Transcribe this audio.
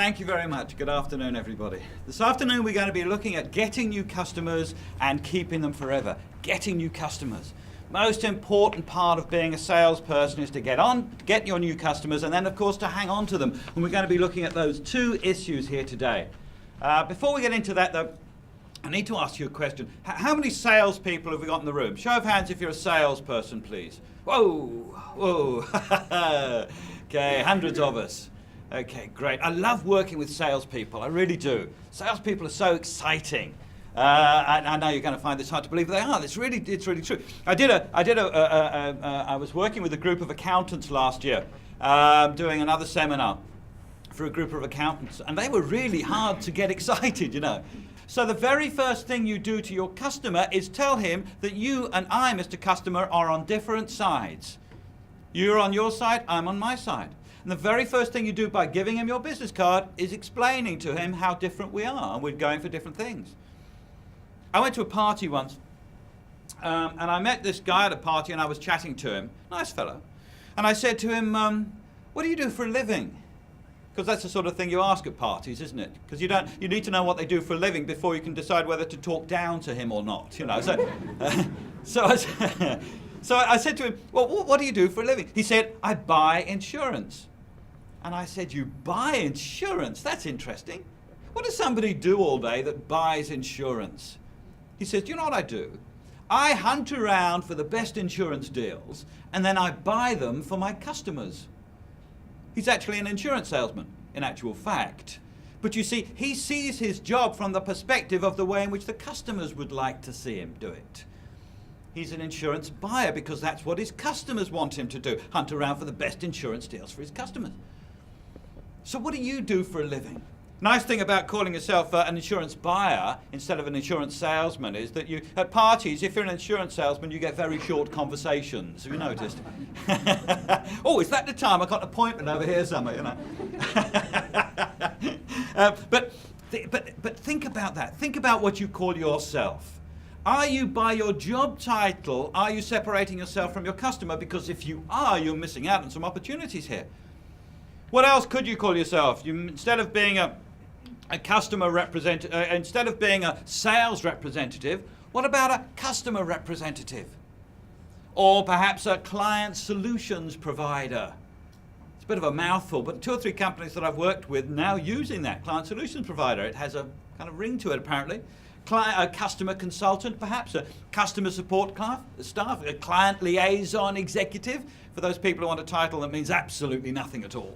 Thank you very much. Good afternoon, everybody. This afternoon we're going to be looking at getting new customers and keeping them forever. Getting new customers. Most important part of being a salesperson is to get your new customers, and then of course to hang on to them. And we're going to be looking at those two issues here today. Before we get into that though, I need to ask you a question. How many salespeople have we got in the room? Show of hands if you're a salesperson, please. Whoa, whoa. Okay, hundreds of us. Okay, great. I love working with salespeople. I really do. Salespeople are so exciting. I know you're going to find this hard to believe, but they are. It's really true. I was working with a group of accountants last year, doing another seminar for a group of accountants, and they were really hard to get excited, you know. So the very first thing you do to your customer is tell him that you and I, Mr. Customer, are on different sides. You're on your side, I'm on my side. And the very first thing you do by giving him your business card is explaining to him how different we are, and we're going for different things. I went to a party once, and I met this guy at a party, and I was chatting to him, nice fellow, and I said to him, what do you do for a living? Because that's the sort of thing you ask at parties, isn't it? Because you need to know what they do for a living before you can decide whether to talk down to him or not, you know. So I said to him, well, what do you do for a living? He said, I buy insurance. And I said, you buy insurance? That's interesting. What does somebody do all day that buys insurance? He says, do you know what I do? I hunt around for the best insurance deals, and then I buy them for my customers. He's actually an insurance salesman, in actual fact. But you see, he sees his job from the perspective of the way in which the customers would like to see him do it. He's an insurance buyer because that's what his customers want him to do, hunt around for the best insurance deals for his customers. So what do you do for a living? Nice thing about calling yourself an insurance buyer instead of an insurance salesman is that you, at parties, if you're an insurance salesman, you get very short conversations. Have you noticed? Oh, is that the time? I got an appointment over here somewhere, you know. But think about that. Think about what you call yourself. Are you, by your job title, are you separating yourself from your customer? Because if you are, you're missing out on some opportunities here. What else could you call yourself? Instead of being a customer representative, instead of being a sales representative, what about a customer representative? Or perhaps a client solutions provider. It's a bit of a mouthful, but 2 or 3 companies that I've worked with now using that client solutions provider. It has a kind of ring to it, apparently. A customer consultant, perhaps, a customer support staff, a client liaison executive, for those people who want a title that means absolutely nothing at all.